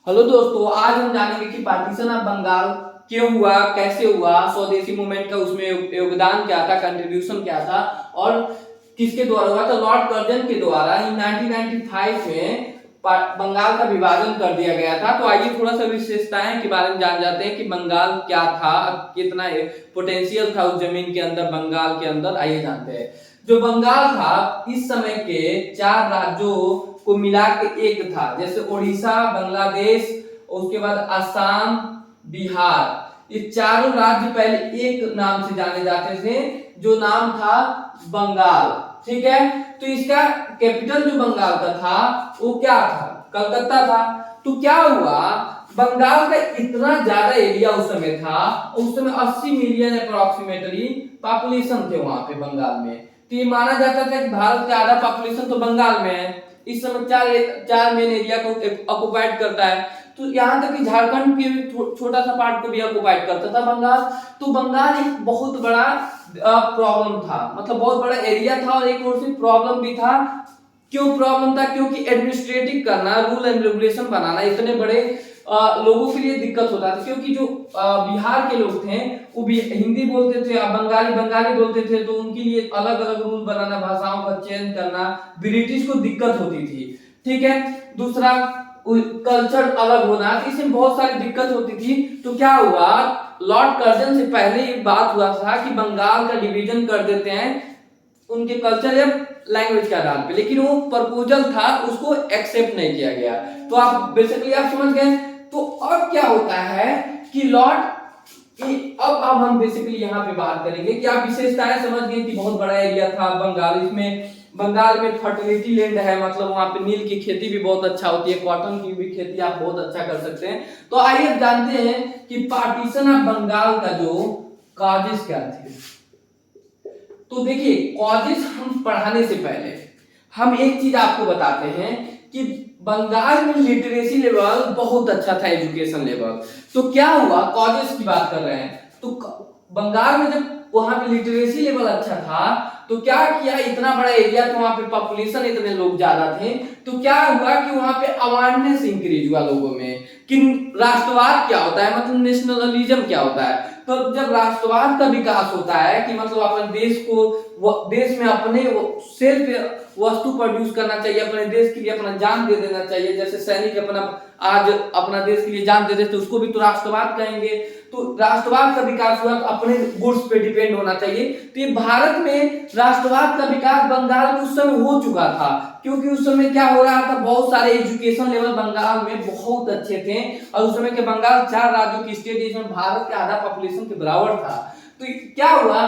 Hello दोस्तों, आज हम जानेंगे कि पार्टीशन ऑफ बंगाल क्यों हुआ, कैसे हुआ, स्वदेशी मूवमेंट का उसमें योगदान क्या था, कंट्रीब्यूशन क्या था और किसके द्वारा हुआ। तो लॉर्ड कर्जन के द्वारा इन 1995 में बंगाल का विभाजन कर दिया गया था। तो आइए थोड़ा सा विशेषताएं के बारे में जान जाते हैं कि बंगाल क्या था, कितना पोटेंशियल था उस जमीन के अंदर, बंगाल के अंदर। आइए जानते हैं। जो बंगाल था इस समय के 4 राज्यों को मिला के एक था, जैसे उड़ीसा, बांग्लादेश, उसके बाद असम, बिहार। ये चारों राज्य पहले एक नाम से जाने जाते थे, जो नाम था बंगाल। ठीक है। तो इसका कैपिटल जो बंगाल का था वो क्या था, कलकत्ता था। तो क्या हुआ, बंगाल का इतना ज्यादा एरिया उस समय था, उस समय 80 मिलियन अप्रोक्सीमेटली पॉपुलेशन थे वहां पे बंगाल में। तो ये माना जाता था कि भारत का आधा पॉपुलेशन तो बंगाल में है। इस समय चार मेन एरिया को ऑक्युपाइड करता है। तो यहाँ तक कि झारखंड के छोटा सा पार्ट को भी ऑक्युपाइड करता था बंगाल। तो बंगाल एक बहुत बड़ा प्रॉब्लम था, मतलब बहुत बड़ा एरिया था, और एक और से प्रॉब्लम भी था। क्यों प्रॉब्लम था? क्योंकि एडमिनिस्ट्रेटिव करना, रूल एंड रेगुलेशन बनाना इतने बड़े लोगों के लिए दिक्कत होता था। क्योंकि जो बिहार के लोग थे वो भी हिंदी बोलते थे, बंगाली बंगाली बोलते थे, तो उनके लिए अलग अलग रूल बनाना, भाषाओं का चयन करना ब्रिटिश को दिक्कत होती थी। ठीक है। दूसरा, कल्चर अलग होना, इसमें बहुत सारी दिक्कत होती थी। तो क्या हुआ, लॉर्ड कर्जन से पहले ये बात हुआ था कि बंगाल का डिवीजन कर देते हैं उनके कल्चर या लैंग्वेज के आधार पे, लेकिन वो प्रपोजल था, उसको एक्सेप्ट नहीं किया गया। तो आप बेसिकली आप समझ गए। तो अब क्या होता है कि अब हम बेसिकली यहाँ पे बात करेंगे कि आप विशेषताएं समझ गए कि बहुत बड़ा एरिया था बंगाल। इसमें बंगाल में फर्टिलिटी लैंड है, मतलब वहां पे नील की खेती भी बहुत अच्छा होती है, कॉटन की भी खेती आप बहुत अच्छा कर सकते हैं। तो आइए जानते हैं कि पार्टीशन ऑफ बंगाल का जो कॉजेस क्या थे। तो देखिए, कॉजेस हम पढ़ाने से पहले हम एक चीज आपको बताते हैं कि बंगाल में लिटरेसी लेवल बहुत अच्छा था, एजुकेशन लेवल। तो क्या हुआ, कॉजेस की बात कर रहे हैं, तो बंगाल में जब वहां पे लिटरेसी लेवल अच्छा था तो क्या किया, इतना बड़ा एरिया था, वहां पे पॉपुलेशन इतने लोग ज्यादा थे, तो क्या हुआ कि वहां पे अवेयरनेस इंक्रीज हुआ लोगों में कि राष्ट्रवाद क्या होता है, मतलब नेशनलिज्म क्या होता है। तो जब राष्ट्रवाद का विकास होता है कि मतलब अपने देश को, देश में अपने सेल्फ वस्तु प्रोड्यूस करना चाहिए, अपने देश के लिए अपना जान दे देना चाहिए, जैसे सैनिक अपना आज अपना देश के लिए जान दे देते, उसको भी तो राष्ट्रवाद कहेंगे। तो राष्ट्रवाद का विकास हुआ तो अपने गुड्स पे डिपेंड होना चाहिए। तो ये भारत में राष्ट्रवाद का विकास बंगाल में उस समय हो चुका था, क्योंकि उस समय क्या हो रहा था, बहुत सारे एजुकेशन लेवल बंगाल में बहुत अच्छे थे, और उस समय के बंगाल 4 राज्यों की स्टेट, जिसमें भारत के आधा पॉपुलेशन के बराबर था। तो क्या हुआ,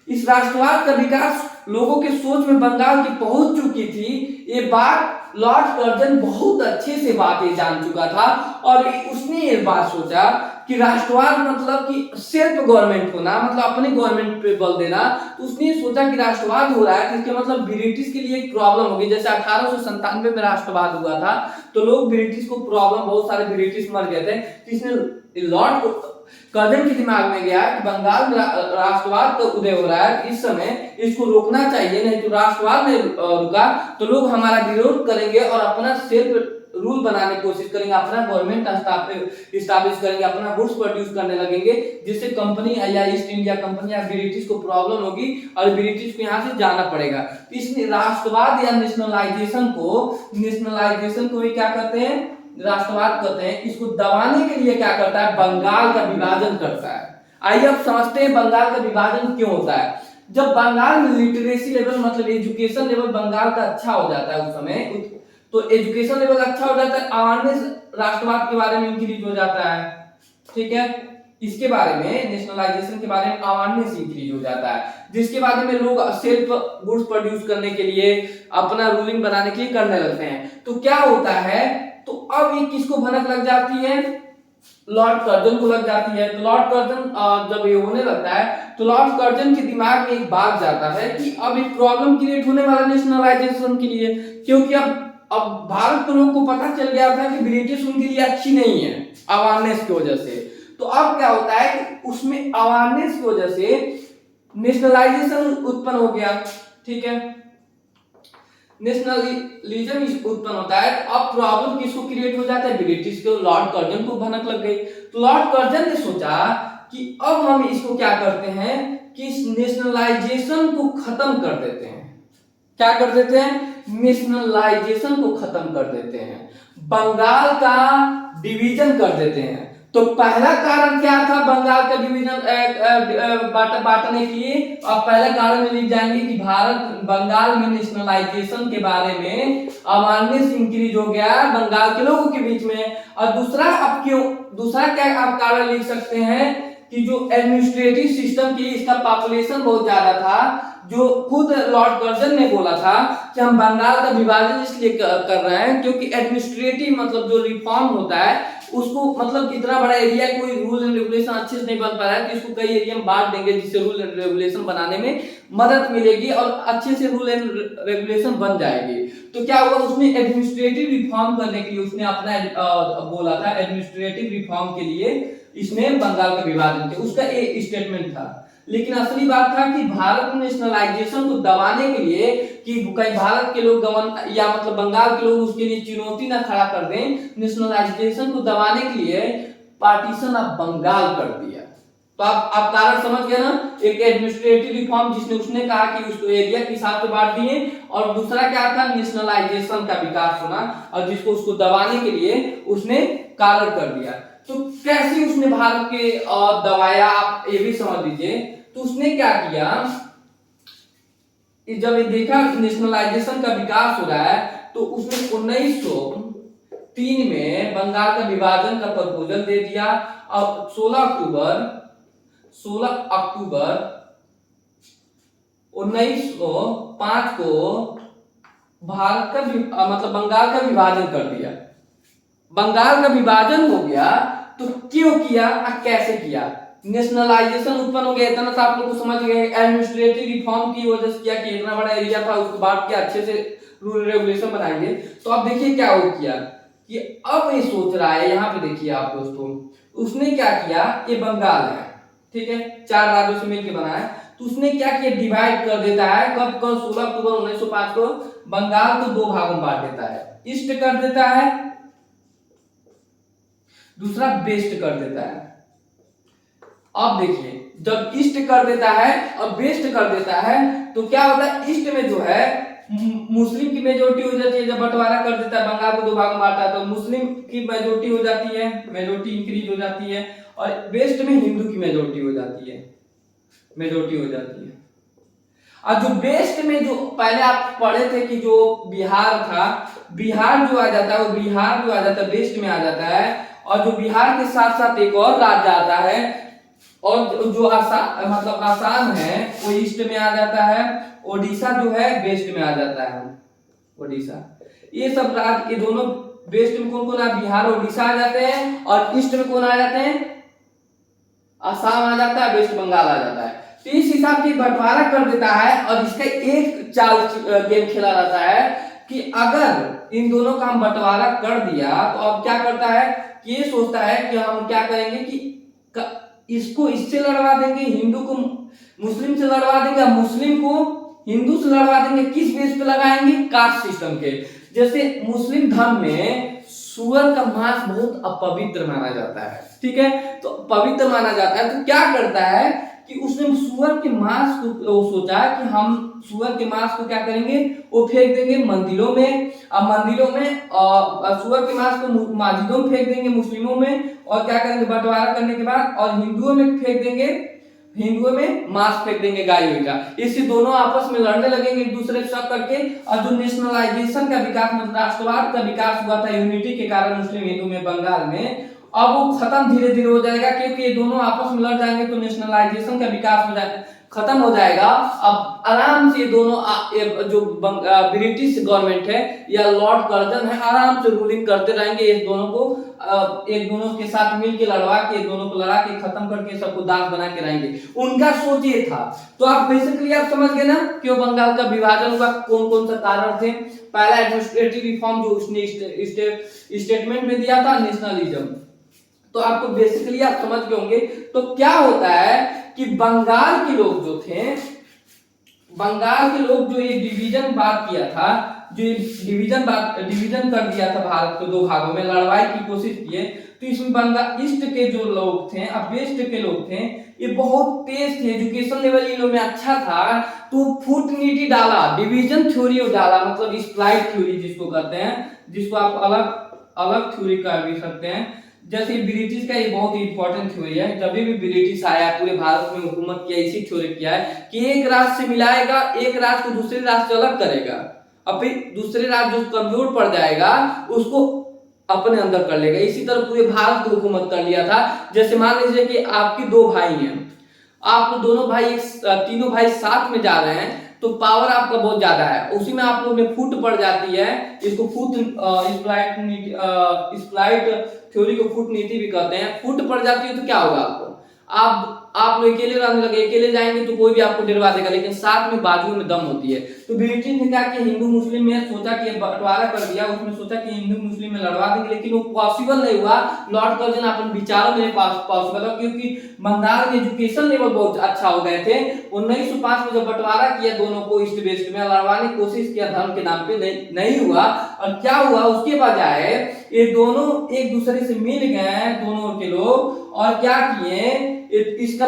इस राष्ट्रवाद का विकास लोगों के सोच में बंगाल की पहुंच चुकी थी। ये बात लॉर्ड कर्जन बहुत अच्छे से बात ये जान चुका था, और उसने ये बात सोचा कि राष्ट्रवाद मतलब कि सेल्फ गवर्नमेंट होना, मतलब अपने गवर्नमेंट पे बल देना। तो उसने सोचा कि राष्ट्रवाद हो रहा है तो इसके मतलब ब्रिटिश के लिए एक प्रॉब्लम होगी। जैसे 1897 में राष्ट्रवाद हुआ था तो लोग ब्रिटिश को प्रॉब्लम, बहुत सारे ब्रिटिश मर गए थे। इसने लॉर्ड कर्जन के दिमाग में गया कि बंगाल में राष्ट्रवाद का उदय हो रहा है, इस समय इसको रोकना चाहिए, नहीं तो राष्ट्रवाद में रुका तो लोग हमारा विरोध करेंगे और अपना सेल्फ रूल बनाने की कोशिश करेंगे, अपना गवर्नमेंट स्टैब्लिश करेंगे, अपना गुड्स प्रोड्यूस करने लगेंगे, जिससे कंपनी या ईस्ट इंडिया कंपनी या ब्रिटिश को प्रॉब्लम होगी और ब्रिटिश को यहाँ से जाना पड़ेगा। इसने राष्ट्रवाद या नेशनलाइजेशन को भी क्या करते हैं, राष्ट्रवाद कहते हैं, इसको दबाने के लिए क्या करता है, बंगाल का विभाजन करता है। आइए अब समझते हैं बंगाल का विभाजन क्यों होता है। जब बंगाल में लिटरेसी लेवल, मतलब एजुकेशन लेवल बंगाल का अच्छा हो जाता है उस समय, तो एजुकेशन लेवल अच्छा हो जाता है, अवेयरनेस राष्ट्रवाद के बारे में इंक्रीज हो जाता है। ठीक है। इसके बारे में, नेशनलाइजेशन के बारे में अवेयरनेस इंक्रीज हो जाता है, जिसके बारे में लोग सेल्फ गुड्स प्रोड्यूस करने के लिए, अपना रूलिंग बनाने के लिए करने लगते हैं। तो क्या होता है, तो अब ये किसको भनक लग जाती है, लॉर्ड कर्जन को लग जाती है। तो लॉर्ड कर्जन जब ये होने लगता है तो लॉर्ड कर्जन के दिमाग में एक बात जाता है कि अब एक प्रॉब्लम क्रिएट होने वाला नेशनलाइजेशन के लिए, क्योंकि अब भारत के लोगों को पता चल गया था कि ब्रिटिश उनके लिए अच्छी नहीं है अवेयरनेस की वजह से। तो अब क्या होता है कि उसमें अवेयरनेस की वजह से नेशनलाइजेशन उत्पन्न हो गया। ठीक है। नेशनलिज्म उत्पन्न होता है। अब प्रॉब्लम जाता है, ब्रिटिश को लॉर्ड कर्जन को भनक लग गई। तो लॉर्ड कर्जन ने सोचा कि अब हम इसको क्या करते हैं कि इस नेशनलाइजेशन को खत्म कर देते हैं। क्या कर देते हैं? नेशनलाइजेशन को खत्म कर देते हैं, बंगाल का डिवीजन कर देते हैं। तो पहला कारण क्या था बंगाल का डिवीजन बांटने के लिए? और पहला कारण में लिख जाएंगे कि भारत बंगाल में नेशनलाइजेशन के बारे में अवेयरनेस इंक्रीज हो गया बंगाल के लोगों के बीच में। और दूसरा क्या आप कारण लिख सकते हैं कि जो एडमिनिस्ट्रेटिव सिस्टम की इसका पॉपुलेशन बहुत ज्यादा था, जो खुद लॉर्ड कर्जन ने बोला था कि हम बंगाल का विभाजन इसलिए कर रहे हैं क्योंकि एडमिनिस्ट्रेटिव मतलब जो रिफॉर्म होता है उसको मतलब इतना बड़ा एरिया कोई रूल एंड रेगुलेशन अच्छे से नहीं बन पा रहा है, तो इसको कई एरिया में बांट देंगे जिससे रूल एंड रेगुलेशन बनाने में मदद मिलेगी और अच्छे से रूल एंड रेगुलेशन बन जाएगी। तो क्या हुआ, उसने एडमिनिस्ट्रेटिव रिफॉर्म करने के लिए उसने अपना बोला था, एडमिनिस्ट्रेटिव रिफॉर्म के लिए इसने बंगाल का विभाजन किया, उसका एक स्टेटमेंट था। लेकिन असली बात था कि भारत में नेशनलाइजेशन को दबाने के लिए कि कहीं भारत के लोग या मतलब बंगाल के लोग उसके लिए चुनौती ना खड़ा कर दें, नेशनलाइजेशन को दबाने के लिए पार्टीशन ऑफ बंगाल कर दिया। तो आप कारण समझ गए ना, एक एडमिनिस्ट्रेटिव रिफॉर्म जिसने उसने कहा कि उसको एरिया के हिसाब से बांट दिए, और दूसरा क्या था नेशनलाइजेशन का विकास होना, और जिसको उसको दबाने के लिए उसने कारण कर दिया। तो कैसे उसने भारत के दबाया आप ये भी समझ लीजिए। तो उसने क्या किया, जब ये देखा नेशनलाइजेशन का विकास हो रहा है तो उसने 1903 में बंगाल का विभाजन का प्रपोजल दे दिया। और 16 अक्टूबर 1905 को भारत का मतलब बंगाल का विभाजन कर दिया। बंगाल का विभाजन हो गया तो क्यों किया और कैसे किया? नेशनलाइजेशन उत्पन्न हो गया, इतना तो आप लोग को समझ गए। एडमिनिस्ट्रेटिव रिफॉर्म की वजह से किया कि इतना बड़ा एरिया था उसको बांट के अच्छे से रूल रेगुलेशन बनाएंगे। तो अब देखिए क्या हो किया कि अब ये सोच रहा है, यहाँ पे देखिए आप दोस्तों, उसने क्या किया, ये बंगाल है ठीक है, 4 राज्यों से मिलकर बना है। तो उसने क्या किया, डिवाइड कर देता है। कब 16 अक्टूबर 1905 को बंगाल को 2 भागों में बांट देता है, ईस्ट कर देता है, दूसरा वेस्ट कर देता है। अब देखिए जब ईस्ट कर देता है और वेस्ट कर देता है तो क्या होता है, ईस्ट में जो है मुस्लिम की मेजोरिटी हो जाती है। जब बंटवारा कर देता है, बंगाल को 2 भाग में बांटा तो मुस्लिम की मेजोरिटी हो जाती है, मेजोरिटी इंक्रीज हो जाती है, और वेस्ट में हिंदू की मेजोरिटी हो जाती है। और जो वेस्ट में जो पहले आप पढ़े थे कि जो बिहार था, बिहार जो आ जाता है, वो बिहार जो आ जाता है वेस्ट में आ जाता है, और जो बिहार के साथ साथ एक और राज्य आता है, और जो आसाम है वो ईस्ट में आ जाता है, ओडिशा जो है वेस्ट में आ जाता है, ओडिशा। ये सब राज्य, ये दोनों वेस्ट में कौन कौन आ, बिहार ओडिशा आ जाते हैं, और ईस्ट में कौन आ जाते हैं, आसाम आ जाता है, वेस्ट बंगाल आ जाता है। तो इस हिसाब से बंटवारा कर देता है, और इसका एक चाल गेम खेला जाता है कि अगर इन दोनों का हम बंटवारा कर दिया तो अब क्या करता है कि ये सोचता है कि हम क्या करेंगे कि इसको इससे लड़वा देंगे, हिंदू को मुस्लिम से लड़वा देंगे, मुस्लिम को हिंदू से लड़वा देंगे। किस बेस पे लगाएंगे, कास्ट सिस्टम के। जैसे मुस्लिम धर्म में सुअर का मांस बहुत अपवित्र माना जाता है, ठीक है, तो पवित्र माना जाता है। तो क्या करता है कि उसने सुअर के मांस को सोचा कि हम सुअर के मांस को क्या करेंगे, वो फेंक देंगे मंदिरों में, अब मंदिरों में सुअर के मांस को मस्जिदों में फेंक देंगे मुस्लिमों में, और क्या करेंगे बंटवारा करने के बाद, और हिंदुओं में फेंक देंगे, हिंदुओं में मांस फेंक देंगे गाय का। इससे दोनों आपस में लड़ने लगेंगे एक दूसरे से करके। और जो नेशनलाइजेशन का विकास, मतलब राष्ट्रवाद का विकास हुआ था यूनिटी के कारण मुस्लिम हिंदू में बंगाल में, अब वो खत्म धीरे धीरे हो जाएगा, क्योंकि ये दोनों आपस में लड़ जाएंगे तो नेशनलाइजेशन का विकास हो जाएगा, खत्म हो जाएगा। अब आराम से दोनों जो ब्रिटिश गवर्नमेंट है या लॉर्ड कर्जन है आराम से रूलिंग करते रहेंगे, इस दोनों को एक दोनों के साथ मिलके लड़वा के, दोनों को लड़ा के खत्म करके सबको दास बना के रहेंगे। उनका सोच ये था। तो आप बेसिकली आप समझ गए ना क्यों बंगाल का विभाजन हुआ, कौन कौन सा कारण थे। पहला एडमिनिस्ट्रेटिव रिफॉर्म जो उसने स्टेटमेंट में दिया था, नेशनलिज्म। तो आपको बेसिकली आप समझ गए होंगे। तो क्या होता है कि बंगाल के लोग जो थे, बंगाल के लोग जो ये डिवीजन बात किया था, जो डिवीजन कर दिया था भारत को दो भागों में, लड़वाई की कोशिश किए, तो इसमें बंगाल ईस्ट के जो लोग थे अब वेस्ट के लोग थे, ये बहुत तेज थे, एजुकेशन लेवल इन लोगों में अच्छा था, तो फूटनीति डाला, डिवीजन थ्योरी डाला, मतलब स्प्लाइट थ्योरी जिसको कहते हैं, जिसको आप अलग अलग थ्योरी कर भी सकते हैं। जैसे ब्रिटिश का ये बहुत ही इंपॉर्टेंट थ्योरी है, जब भी ब्रिटिश आया पूरे भारत में हुकूमत किया, इसी थ्योरी किया है कि एक राज्य से मिलाएगा, एक राज्य को दूसरे राज्य से अलग करेगा, और फिर दूसरे राज्य जो कमजोर पड़ जाएगा उसको अपने अंदर कर लेगा। इसी तरह पूरे भारत को हुकूमत कर लिया था। जैसे मान लीजिए कि आपकी दो भाई हैं, आप दोनों भाई तीनों भाई साथ में जा रहे हैं, तो पावर आपका बहुत ज्यादा है, उसी में आप लोग में फूट पड़ जाती है, इसको फूट स्प्लाइट थ्योरी को फूट नीति भी कहते हैं। फूट पड़ जाती है तो क्या होगा, आप लोग अकेले रहने लगे, अकेले जाएंगे तो कोई भी आपको डरवा देगा, लेकिन साथ में बाजुओं में दम होती है। तो ब्रिटिश ने क्या किया, हिंदू मुस्लिम में सोचा कि बंटवारा कर दिया, उसमें सोचा कि हिंदू मुस्लिम में लड़वा देंगे, लेकिन वो पॉसिबल नहीं हुआ। लॉर्ड कर्जन अपन विचारों में पॉसिबल है, क्योंकि बंगाल में एजुकेशन लेवल बहुत अच्छा हो गए थे। 1905 में जब बंटवारा किया दोनों को ईस्ट वेस्ट में, लड़वाने की कोशिश किया धर्म के नाम पे, नहीं हुआ। और क्या हुआ, उसके बजाय ये दोनों एक दूसरे से मिल गए दोनों के लोग, और क्या किए, इसका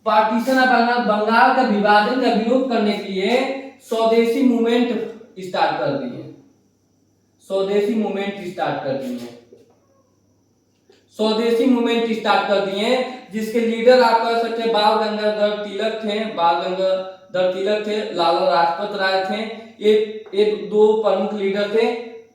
पार्टीशन ऑफ बंगाल का विभाजन का विरोध करने के लिए स्वदेशी मूवमेंट स्टार्ट कर दिए, स्वदेशी मूवमेंट स्टार्ट कर दिए, स्वदेशी मूवमेंट स्टार्ट कर दिए, जिसके लीडर आप कह सकते हैं बाल गंगाधर तिलक थे, बाल गंगाधर तिलक थे, लाला लाजपत राय थे, ये दो प्रमुख लीडर थे,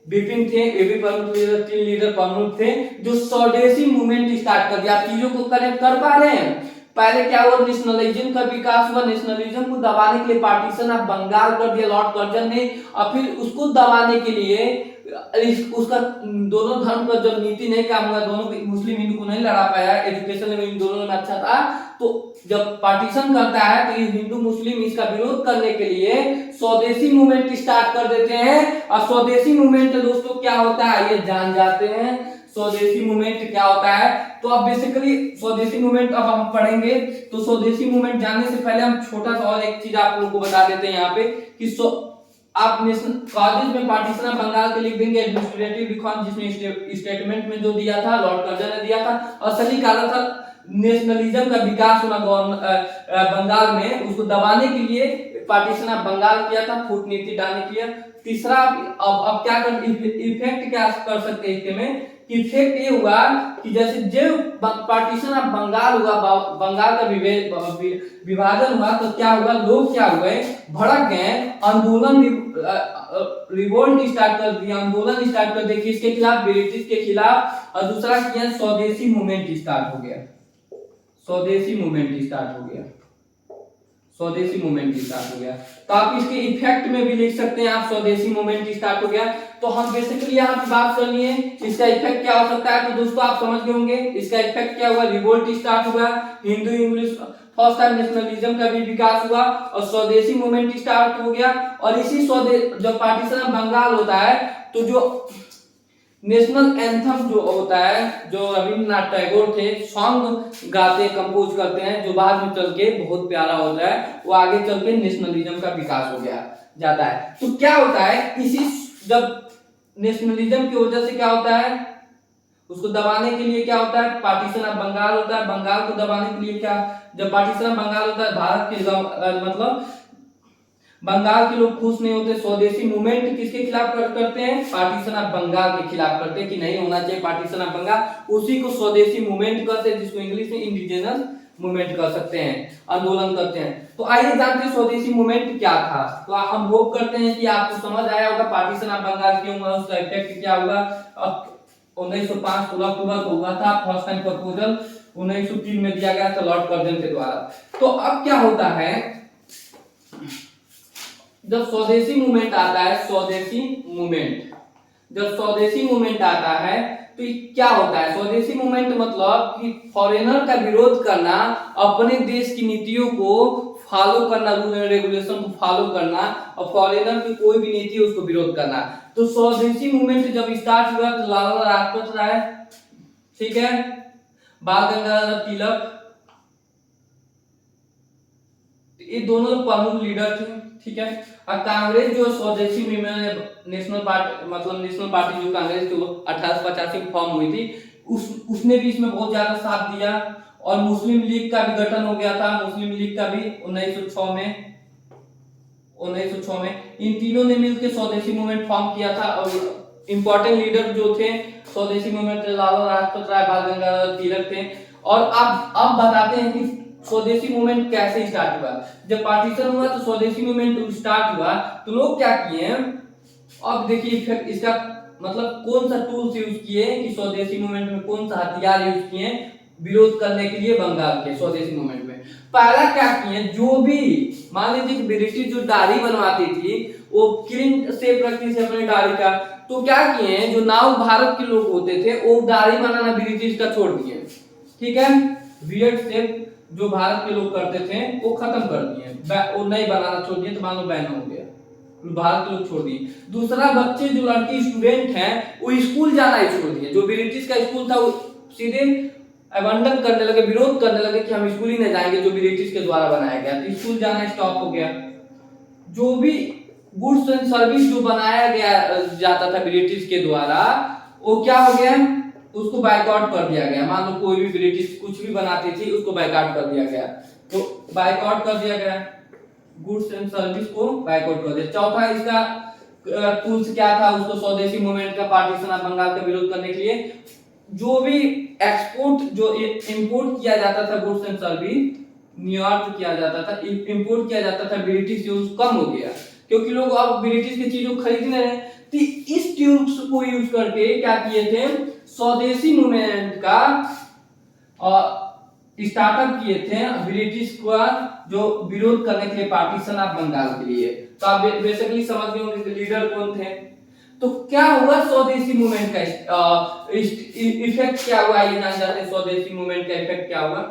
बिपिन थे, ये भी प्रमुख लीडर, तीन लीडर प्रमुख थे, जो स्वदेशी मूवमेंट स्टार्ट कर दिया। आप चीजों को कनेक्ट कर पा रहे हैं। पहले क्या हुआ, नेशनलिज्म का विकास हुआ, नेशनलिज्म को दबाने के लिए पार्टीशन ऑफ बंगाल कर दिया लॉर्ड कर्जन ने, और फिर उसको दबाने के लिए उसका दोनों धर्म का जब नीति नहीं काम हुआ, दोनों मुस्लिम हिंदू को नहीं लड़ा पाया, एजुकेशन में इन दोनों में अच्छा था, तो जब पार्टीशन करता है तो ये हिंदू मुस्लिम इसका विरोध करने के लिए स्वदेशी मूवमेंट स्टार्ट कर देते हैं। और स्वदेशी मूवमेंट दोस्तों क्या होता है ये जान जाते हैं, स्वदेशी मूवमेंट क्या होता है। तो अब बेसिकली स्वदेशी मूवमेंट अब हम पढ़ेंगे, तो स्वदेशी मूवमेंट जानने से पहले हम छोटा सा और एक चीज आप लोगों को बता देते हैं यहाँ पे कि आप कॉलेज में पार्टीशन ऑफ बंगाल के लिख देंगे एडमिनिस्ट्रेटिव रिफॉर्म, जिसमें स्टेटमेंट में जो दिया था लॉर्ड कर्जन ने दिया था, असली कारण था नेशनलिज्म का विकास होना बंगाल में, उसको दबाने के लिए पार्टीशन ऑफ बंगाल किया था, फूट नीति डालने के लिए। तीसरा अब क्या कर इफेक्ट क्या कर सकते हैं इसमें, इफेक्ट ये हुआ कि जैसे जो पार्टीशन ऑफ बंगाल हुआ, बंगाल का विभाजन हुआ, तो क्या हुआ, लोग क्या हुए, भड़क गए, आंदोलन रिवोल्ट स्टार्ट कर दिया, आंदोलन स्टार्ट कर दिया, किसके खिलाफ, ब्रिटिश के खिलाफ। और दूसरा किया स्वदेशी मूवमेंट स्टार्ट हो गया, स्वदेशी मूवमेंट स्टार्ट हो गया, स्वदेशी मूवमेंट स्टार्ट हो गया। तो आप इसके इफेक्ट में भी लिख सकते हैं आप, स्वदेशी मूवमेंट स्टार्ट हो गया। तो हम बेसिकली यहाँ पे बात कर लिए इसका इफेक्ट क्या हो सकता है, तो दोस्तों आप समझ गए होंगे इसका इफेक्ट क्या हुआ, रिवोल्ट स्टार्ट हुआ, Hindu English first time nationalism का भी विकास हुआ, और स्वदेशी मूवमेंट स्टार्ट हो गया। और इसी जब पार्टीशन ऑफ बंगाल होता है, तो जो नेशनल एंथम जो होता है, जो रविंद्रनाथ टैगोर थे सॉन्ग गाते कंपोज करते हैं, जो बाद में चल के बहुत प्यारा होता है, वो आगे चल के नेशनलिज्म का विकास हो गया जाता है। तो क्या होता है, इसी जब नेशनलिज्म की वजह से क्या होता है, उसको दबाने के लिए क्या होता है, पार्टीशन ऑफ बंगाल होता है, बंगाल को दबाने के लिए क्या, जब पार्टीशन ऑफ बंगाल होता है, भारत के मतलब बंगाल के लोग खुश नहीं होते, स्वदेशी मूवमेंट किसके खिलाफ करते हैं, पार्टीशन ऑफ बंगाल के खिलाफ करते हैं कि नहीं होना चाहिए पार्टीशन ऑफ बंगाल, उसी को स्वदेशी मूवमेंट कहते हैं, जिसको इंग्लिश में इंडिजिनस मूवमेंट कर सकते हैं, आंदोलन करते हैं। तो आइए जानते हैं स्वदेशी मूवमेंट क्या था। तो हम होप करते हैं कि आपको समझ आया होगा पार्टीशन ऑफ बंगाल क्यों हुआ, उसका इफेक्ट क्या होगा। 1905 16 अक्टूबर को हुआ था फर्स्ट टाइम प्रपोजल, 1903 में दिया गया था लॉर्ड कर्जन के द्वारा। तो अब क्या होता है, जब स्वदेशी मूवमेंट आता है, स्वदेशी मूवमेंट जब स्वदेशी मूवमेंट आता है तो क्या होता है, स्वदेशी मूवमेंट मतलब कि फॉरेनर का विरोध करना, अपने देश की नीतियों को फॉलो करना, रूल एंड रेगुलेशन को फॉलो करना, और फॉरेनर की कोई भी नीति है उसको विरोध करना। तो स्वदेशी मूवमेंट जब स्टार्ट हुआ तो लाला लाजपत राय, ठीक है, बाल गंगाधर तिलक, ये दोनों प्रमुख लीडर थे, ठीक है। और कांग्रेस जो स्वदेशी नेशनल पार्टी, मतलब नेशनल पार्टी जो कांग्रेस जो 1885 में फॉर्म हुई थी, उसने भी इसमें बहुत ज्यादा साथ दिया। और मुस्लिम लीग का भी गठन हो गया था, मुस्लिम लीग का भी 1906 में इन तीनों ने मिलकर स्वदेशी मूवमेंट फॉर्म किया था। और इंपॉर्टेंट लीडर जो थे स्वदेशी मूवमेंट, लाला लाजपत राय, बाल गंगाधर तिलक थे। और अब बताते हैं कि स्वदेशी मूवमेंट कैसे स्टार्ट हुआ। जब पार्टीशन हुआ तो स्वदेशी मूवमेंट स्टार्ट हुआ, तो लोग क्या किए, अब देखिए इसका मतलब कौन सा टूल्स यूज किए कि स्वदेशी मूवमेंट में कौन सा हथियार यूज किए विरोध करने के लिए बंगाल के स्वदेशी मूवमेंट में। पहला क्या किए, जो भी मान लीजिए ब्रिटिश जो दाढ़ी बनवाती थी वो क्लीन शेप रखती थी अपने दाढ़ी का, तो क्या किए जो नाव भारत के लोग होते थे वो दाढ़ी बनाना ब्रिटिश का छोड़ दिए, ठीक है। वियर्ड शेप जो भारत के लोग करते थे वो खत्म कर दिए, वो नहीं बनाना छोड़ दिए, तो मान लो बैन हो गया, भारत के लोग छोड़ दिए। दूसरा, बच्चे जो लड़की स्टूडेंट हैं वो स्कूल जाना ही छोड़ दिए। जो ब्रिटिश का स्कूल था वो सीधे अबंडन करने लगे, विरोध करने लगे कि हम स्कूल ही नहीं जाएंगे जो ब्रिटिश के द्वारा बनाया गया, तो स्कूल जाना स्टॉप हो गया। जो भी गुड्स एंड सर्विस जो बनाया गया जाता था ब्रिटिश के द्वारा, वो क्या हो गया, उसको बायकॉट कर दिया गया। मान लो कोई भी ब्रिटिश कुछ भी बनाती थी उसको बायकॉट कर दिया गया, तो बायकॉट कर दिया गया, गुड्स एंड सर्विस को बायकॉट कर दिया। चौथा इसका टूल्स क्या था, उसको स्वदेशी मूवमेंट का पार्टीशन ऑफ बंगाल का विरोध करने के लिए जो भी एक्सपोर्ट जो इंपोर्ट किया जाता था गुड्स एंड सर्विस न्यूयॉर्क किया जाता था, इंपोर्ट किया जाता था, ब्रिटिश यूज कम हो गया क्योंकि लोग अब ब्रिटिश की चीजों खरीदने रहे। तो इस ट्यूब्स को यूज करके क्या किए थे, स्वदेशी मूवमेंट का स्टार्टअप किए थे ब्रिटिश का जो विरोध करने के लिए पार्टीशन ऑफ बंगाल के लिए। तो आप बेसिकली समझ गए होंगे कि लीडर कौन थे। तो क्या हुआ स्वदेशी मूवमेंट का इफेक्ट क्या हुआ, ये जान जाते हैं स्वदेशी मूवमेंट का इफेक्ट क्या हुआ।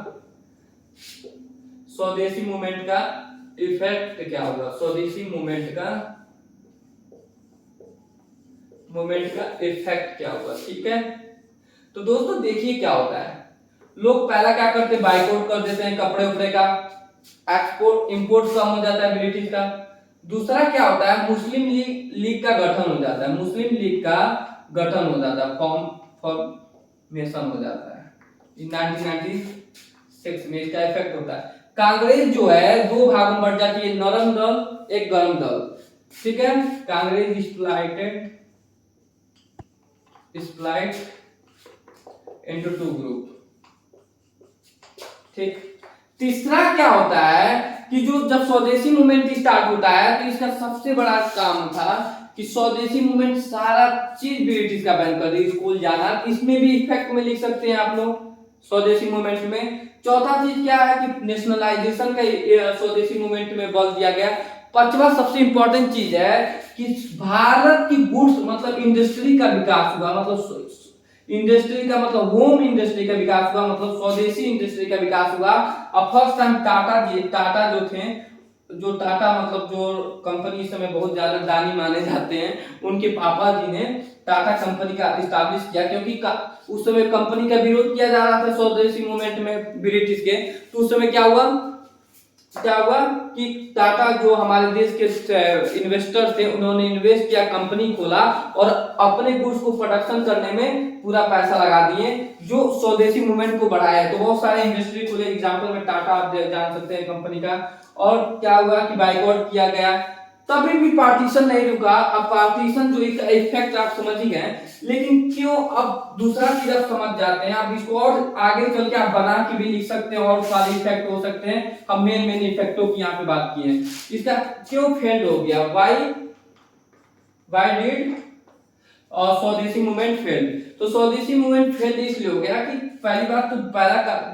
स्वदेशी मूवमेंट का इफेक्ट क्या होगा, स्वदेशी मूवमेंट का इफेक्ट क्या होगा, ठीक है। तो दोस्तों देखिए क्या होता है, लोग पहला क्या करते, बाइकआउट कर देते हैं कपड़े उपड़े का, एक्सपोर्ट इंपोर्ट कम हो जाता है ब्रिटिश का। दूसरा क्या होता है, मुस्लिम लीग का गठन हो जाता है, मुस्लिम लीग का गठन हो जाता है, फॉर्मेशन हो जाता है 1996 में। इसका इफेक्ट होता है, कांग्रेस जो है दो भागों में बढ़ जाती है, नरम दल एक गरम दल, ठीक है। कांग्रेस स्प्लाइट इनटू टू ग्रुप, ठीक। तीसरा क्या होता है कि जो जब स्वदेशी मूवमेंट स्टार्ट होता है तो इसका सबसे बड़ा काम था कि स्वदेशी मूवमेंट सारा चीज ब्रिटिश का बैन कर दी, स्कूल जाना, इसमें भी इफेक्ट में लिख सकते हैं आप लोग स्वदेशी मूवमेंट में। चौथा चीज क्या है कि नेशनलाइजेशन का स्वदेशी मूवमेंट में बल दिया गया। पांचवा सबसे इंपॉर्टेंट चीज है कि भारत की गुड्स मतलब इंडस्ट्री का विकास हुआ, मतलब इंडस्ट्री का मतलब होम इंडस्ट्री का विकास हुआ, मतलब स्वदेशी इंडस्ट्री का विकास हुआ। और फर्स्ट टाइम टाटा जो थे, जो टाटा मतलब जो कंपनी इस समय बहुत ज्यादा दानी माने जाते हैं, उनके पापा जी ने टाटा कंपनी का इस्टेब्लिश किया, क्योंकि उस समय कंपनी का विरोध किया जा रहा था स्वदेशी मूवमेंट में ब्रिटिश के। तो उस समय क्या हुआ कि टाटा जो हमारे देश के इन्वेस्टर थे उन्होंने इन्वेस्ट किया, कंपनी खोला और अपने गुड्स को प्रोडक्शन करने में पूरा पैसा लगा दिए, जो स्वदेशी मूवमेंट को बढ़ाया। तो बहुत सारे इंडस्ट्री खुले, एग्जांपल में टाटा आप जान सकते हैं कंपनी का। और क्या हुआ कि बाइकआउट किया गया, तभी भी पार्टीशन नहीं रुका। अब पार्टीशन जो एक इफेक्ट आप समझ ही गए, लेकिन क्यों अब दूसरा चीज आप समझ जाते हैं, आप इसको और आगे चल के आप बना के भी लिख सकते हैं और सारे इफेक्ट हो सकते हैं। हम मेन इफेक्टों की यहाँ पे बात की है। इसका क्यों फेल्ड हो गया, व्हाई डिड स्वदेशी मूवमेंट फेल। तो स्वदेशी मूवमेंट फेल इसलिए हो गया कि पहली बात तो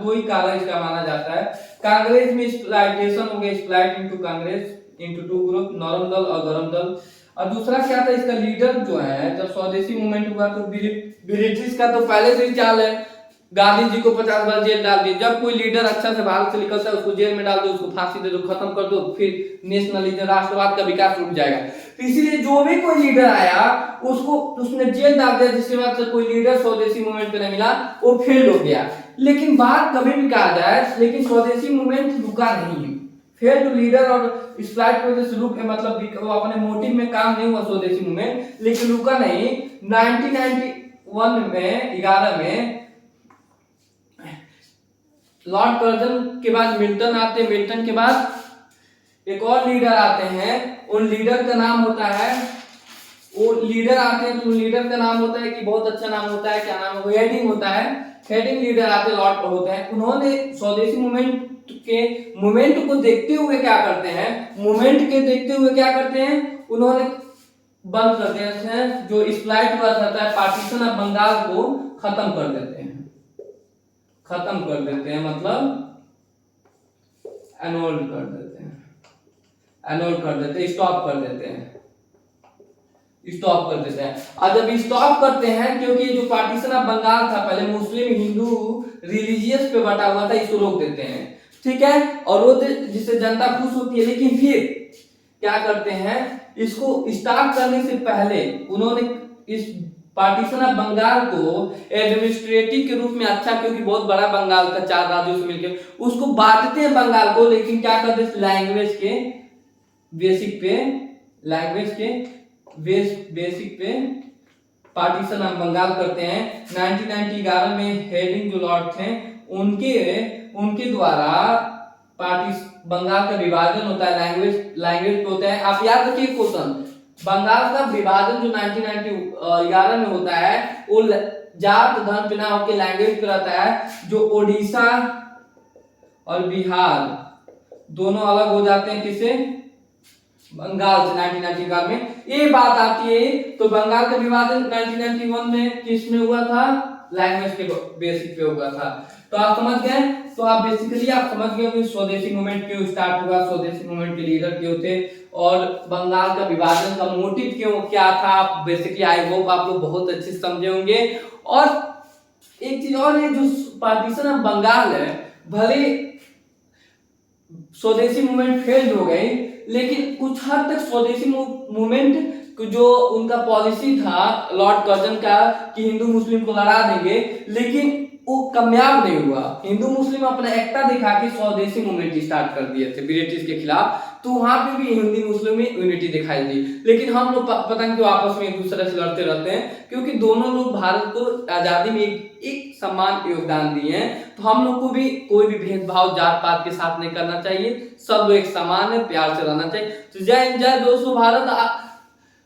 दो ही कारण इसका माना जाता है। कांग्रेस में स्प्लाइटेशन हो गया, split into Congress into two group, नरम दल और गरम दल। और दूसरा क्या था, इसका लीडर जो है, जब स्वदेशी मूवमेंट हुआ तो ब्रिटिश का तो पहले से ही चाल है, गांधी जी को 50 बार जेल डाल दिए। जब कोई लीडर अच्छा से भारत से निकलता है उसको जेल में डाल दो, उसको फांसी दे दो, खत्म कर दो, फिर नेशनलिज्म राष्ट्रवाद का विकास रुक जाएगा। तो इसीलिए जो भी कोई लीडर आया उसको उसने जेल डाल दिया, जिसके बाद से कोई लीडर स्वदेशी मूवमेंट नहीं मिला, वो फेल हो गया। लेकिन बात कभी भी कहा जाए, लेकिन स्वदेशी मूवमेंट रुका नहीं, फेल टू लीडर और स्प्राइट की वजह से रुक मतलब वो अपने मोटिव में काम नहीं हुआ स्वदेशी मूवमेंट, लेकिन रुका नहीं। 1991 में 11 में लॉर्ड कर्जन के बाद मिल्टन आते हैं, मिल्टन के बाद एक और लीडर आते हैं, उन लीडर का नाम होता है, वो लीडर आते हैं तो उन लीडर का नाम होता है कि बहुत अच्छा नाम होता है, क्या नाम है, हेडिंग होता है, हेडिंग लीडर आते हैं, लॉर्ड होते हैं। उन्होंने स्वदेशी मूवमेंट को देखते हुए क्या करते हैं, मूवमेंट के देखते हुए क्या करते हैं, उन्होंने बंद कर देते हैं, जो स्प्लाइट हुआ था पार्टीशन ऑफ बंगाल को खत्म कर देते हैं, खत्म कर देते हैं मतलब एनोल कर देते हैं, एनोल कर देते हैं, स्टॉप कर देते हैं, स्टॉप कर देते हैं। और जब स्टॉप करते हैं, क्योंकि जो पार्टीशन ऑफ बंगाल था पहले मुस्लिम हिंदू रिलीजियस पे बटा हुआ था, इसको रोक देते हैं, ठीक है, और वो जिससे जनता खुश होती है। लेकिन फिर क्या करते हैं, इसको स्टार्ट करने से पहले उन्होंने इस पार्टीशन ऑफ बंगाल को एडमिनिस्ट्रेटिव के रूप में, अच्छा क्योंकि बहुत बड़ा बंगाल था 4 राज्यों से मिलकर, उसको बांटते हैं बंगाल को, लेकिन क्या करते हैं लैंग्वेज के बेसिक पे, लैंग्वेज के बेसिक पे पार्टीशन ऑफ बंगाल करते हैं। 1911 में हेडिंग जो लॉर्ड थे उनके द्वारा बंगाल का विभाजन होता है, लैंग्वेज पे होता है। आप याद रखिए क्वेश्चन, बंगाल का विभाजन जो 1911 में होता है वो जात धर्म पे ना होकर लैंग्वेज पे रहता है। जो ओडिशा और बिहार दोनों अलग हो जाते हैं किसे, बंगाल से 1991 में। ये बात आती है तो बंगाल का विभाजन 1991 में किस में हुआ था, लैंग्वेज के बेसिक पे हुआ था। तो आप समझ गए, तो आप बेसिकली आप समझ गए कि स्वदेशी मूवमेंट क्यों स्टार्ट हुआ, स्वदेशी मूवमेंट के लीडर क्यों थे, और बंगाल का विभाजन का मोटिव क्यों क्या था। आप बेसिकली आई होप आप लोग बहुत अच्छे समझे होंगे। और एक चीज और है, जो पार्टीशन ऑफ बंगाल है, भले स्वदेशी मूवमेंट फेल्ड हो गई, लेकिन कुछ हद तक स्वदेशी मूवमेंट जो उनका पॉलिसी था लॉर्ड कर्जन का कि हिंदू मुस्लिम को लड़ा देंगे, लेकिन वो कामयाब नहीं हुआ। हिंदू मुस्लिम अपना एकता दिखा के स्वदेशी मूवमेंट स्टार्ट कर दिए थे ब्रिटिश के खिलाफ, तो वहां पे भी हिंदी मुस्लिम में यूनिटी दिखाई दी। लेकिन हम लोग पता नहीं क्यों आपस में एक दूसरे से लड़ते रहते हैं, क्योंकि दोनों लोग भारत को आजादी में एक समान योगदान दिए हैं। तो हम लोग को भी कोई भी भेदभाव जात पात के साथ नहीं करना चाहिए, सब लोग एक समान है, प्यार से रहना चाहिए। तो जय जय दोस्तों भारत।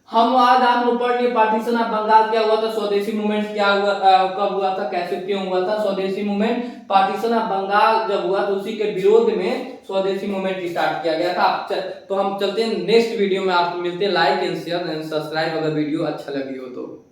आज हम लोग पढ़ लिए पार्टीशन ऑफ बंगाल क्या हुआ था, स्वदेशी मूवमेंट क्या हुआ, कब हुआ था, कैसे क्यों हुआ था। स्वदेशी मूवमेंट पार्टीशन ऑफ बंगाल जब हुआ तो उसी के विरोध में स्वदेशी मूवमेंट स्टार्ट किया गया था। तो हम चलते हैं नेक्स्ट वीडियो में, आपको मिलते हैं। Like and share and subscribe अगर वीडियो अच्छा लगी हो तो।